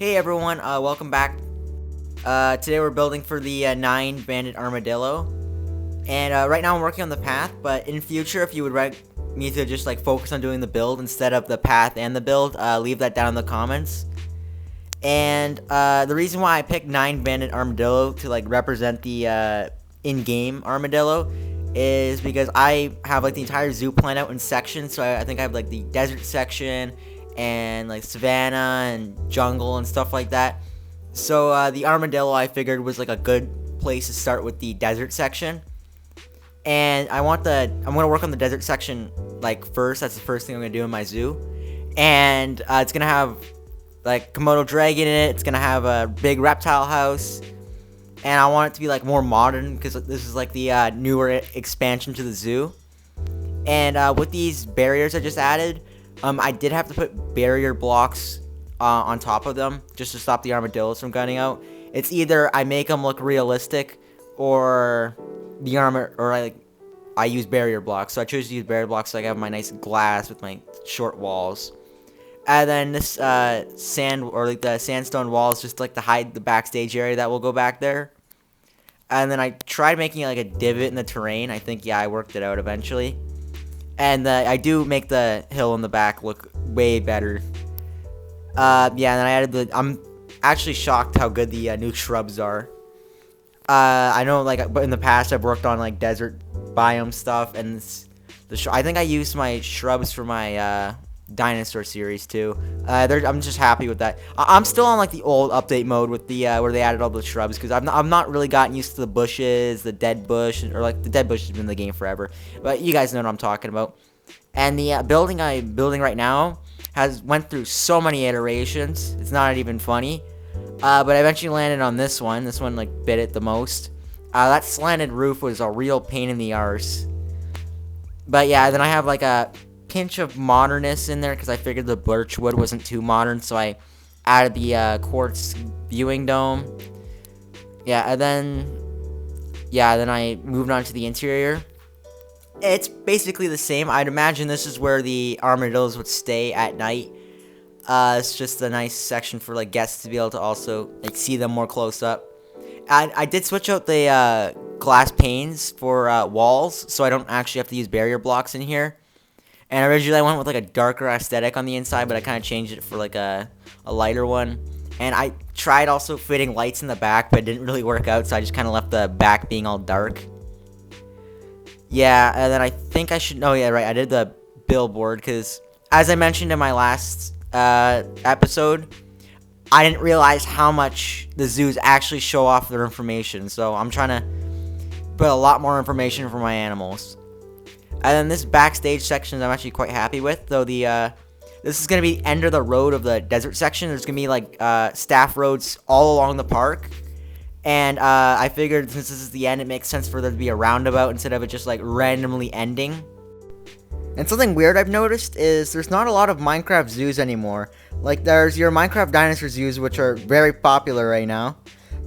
Hey everyone, welcome back. Today we're building for the 9-banded armadillo. And right now I'm working on the path, but in future if you would like me to just focus on doing the build instead of the path and the build, leave that down in the comments. And the reason why I picked 9-banded armadillo to represent the in-game armadillo is because I have the entire zoo planned out in sections. So I think I have the desert section and savanna and jungle and stuff like that. So the armadillo I figured was a good place to start with the desert section. And I'm gonna work on the desert section first. That's the first thing I'm gonna do in my zoo. And it's gonna have Komodo dragon in it. It's gonna have a big reptile house. And I want it to be more modern because this is the newer expansion to the zoo. And with these barriers I just added, I did have to put barrier blocks on top of them just to stop the armadillos from gunning out. It's either I make them look realistic or I use barrier blocks. So I chose to use barrier blocks so I have my nice glass with my short walls. And then this sand or the sandstone walls just to hide the backstage area that will go back there. And then I tried making a divot in the terrain. I think I worked it out eventually. And I do make the hill in the back look way better. And then I added I'm actually shocked how good the new shrubs are. I know but in the past I've worked on desert biome stuff, and I think I used my shrubs for my dinosaur series too. I'm just happy with that. I'm still on the old update mode with the where they added all the shrubs because I've not really gotten used to the bushes, the dead bush, or the dead bush has been in the game forever. But you guys know what I'm talking about. And the building I'm building right now went through so many iterations. It's not even funny. But I eventually landed on this one. This one bit it the most. That slanted roof was a real pain in the arse. But yeah, then I have a pinch of modernness in there because I figured the birch wood wasn't too modern, so I added the quartz viewing dome. And then I moved on to the interior. It's basically the same. I'd imagine this is where the armadillos would stay at night. It's just a nice section for guests to be able to also see them more close up. I did switch out the glass panes for walls, so I don't actually have to use barrier blocks in here. And originally I went with a darker aesthetic on the inside, but I kind of changed it for a lighter one. And I tried also fitting lights in the back, but it didn't really work out, so I just kind of left the back being all dark. Yeah, and then I think I should... Oh, yeah, right, I did the billboard, because as I mentioned in my last episode, I didn't realize how much the zoos actually show off their information, so I'm trying to put a lot more information for my animals. And then this backstage section I'm actually quite happy with, though this is going to be end of the road of the desert section. There's going to be staff roads all along the park. And I figured since this is the end, it makes sense for there to be a roundabout instead of it just randomly ending. And something weird I've noticed is there's not a lot of Minecraft zoos anymore. There's your Minecraft dinosaur zoos, which are very popular right now.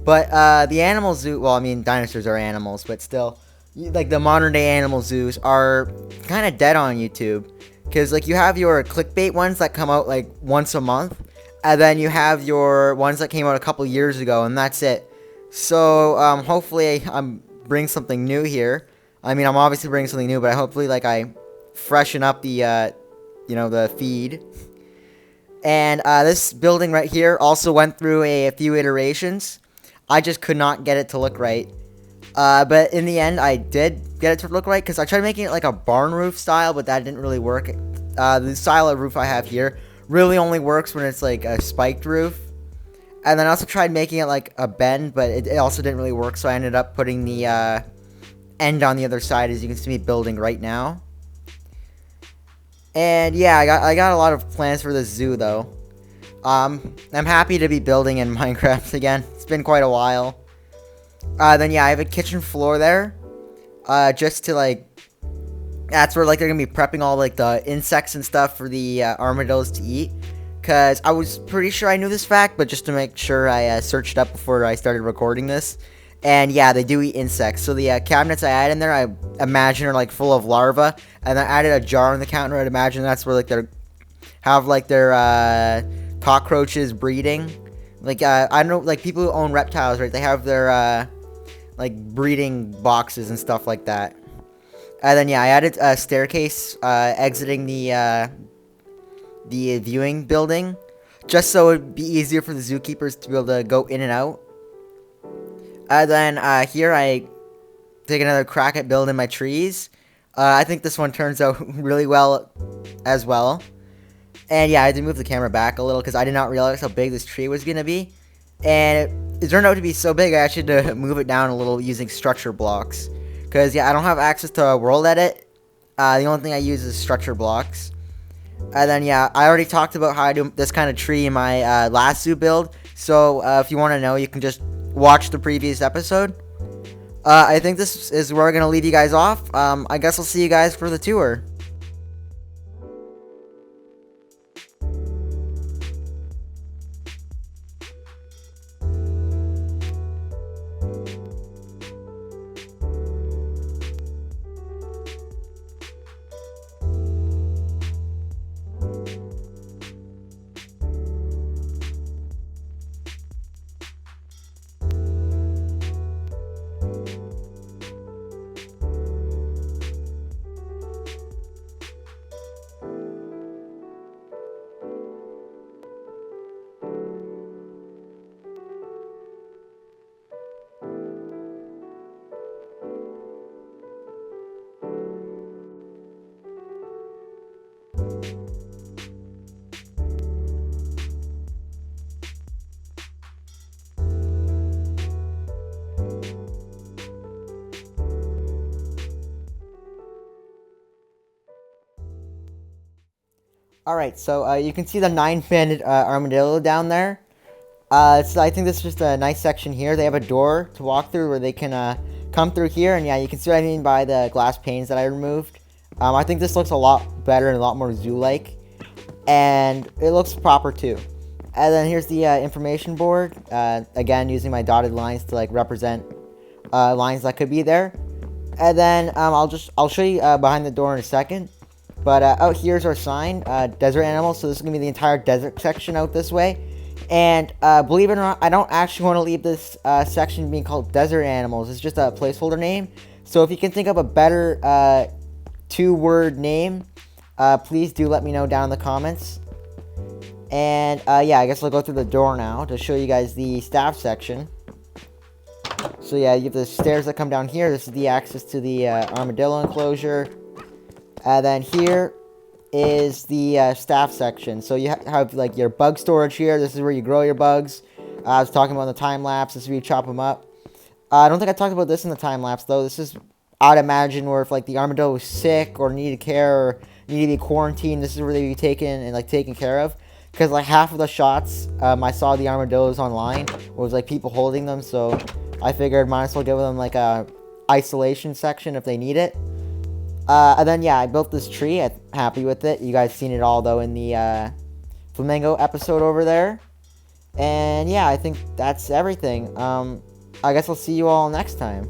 But the animal zoo, well, I mean, dinosaurs are animals, but still, the modern day animal zoos are kind of dead on YouTube. Because you have your clickbait ones that come out once a month. And then you have your ones that came out a couple years ago, and that's it. So hopefully I'm bringing something new here. I mean, I'm obviously bringing something new, but hopefully I freshen up the the feed. And this building right here also went through a few iterations. I just could not get it to look right. But in the end, I did get it to look right because I tried making it a barn roof style, but that didn't really work. The style of roof I have here really only works when it's a spiked roof. And then I also tried making it a bend, but it also didn't really work, so I ended up putting the end on the other side, as you can see me building right now. And yeah, I got a lot of plans for this zoo, though. I'm happy to be building in Minecraft again. It's been quite a while. Then yeah, I have a kitchen floor there. Just to that's where they're gonna be prepping all the insects and stuff for the armadillos to eat. Because I was pretty sure I knew this fact, but just to make sure I searched up before I started recording this. And yeah, they do eat insects. So the cabinets I add in there, I imagine are full of larvae. And I added a jar on the counter. I'd imagine that's where they have their cockroaches breeding. Like, I don't know, like, people who own reptiles, right, they have their, like, breeding boxes and stuff like that. And then, yeah, I added a staircase, exiting the viewing building, just so it'd be easier for the zookeepers to be able to go in and out. And then, here I take another crack at building my trees. I think this one turns out really well as well. And yeah, I did move the camera back a little because I did not realize how big this tree was going to be. And it turned out to be so big I actually had to move it down a little using structure blocks. Because yeah, I don't have access to a world edit. The only thing I use is structure blocks. And then yeah, I already talked about how I do this kind of tree in my last zoo build. So if you want to know, you can just watch the previous episode. I think this is where we're going to leave you guys off. I guess I'll see you guys for the tour. Alright, so you can see the 9-banded armadillo down there. So I think this is just a nice section here. They have a door to walk through where they can come through here. And yeah, you can see what I mean by the glass panes that I removed. I think this looks a lot better and a lot more zoo-like. And it looks proper too. And then here's the information board. Again, using my dotted lines to like represent lines that could be there. And then I'll show you behind the door in a second. But out here's our sign, desert animals. So this is going to be the entire desert section out this way. And believe it or not, I don't actually want to leave this section being called desert animals. It's just a placeholder name. So if you can think of a better 2-word name, please do let me know down in the comments. And yeah, I guess I'll go through the door now to show you guys the staff section. So yeah, you have the stairs that come down here. This is the access to the armadillo enclosure. And then here is the staff section. So you have like your bug storage here. This is where you grow your bugs. I was talking about the time lapse. This is where you chop them up. I don't think I talked about this in the time lapse though. This is, I'd imagine, where if like the armadillo was sick or needed care or needed to be quarantined, this is where they'd be taken and like taken care of. Because like half of the shots I saw the armadillos online was like people holding them. So I figured might as well give them like a isolation section if they need it. And then, yeah, I built this tree. I'm happy with it. You guys seen it all, though, in the Flamingo episode over there. And, yeah, I think that's everything. I guess I'll see you all next time.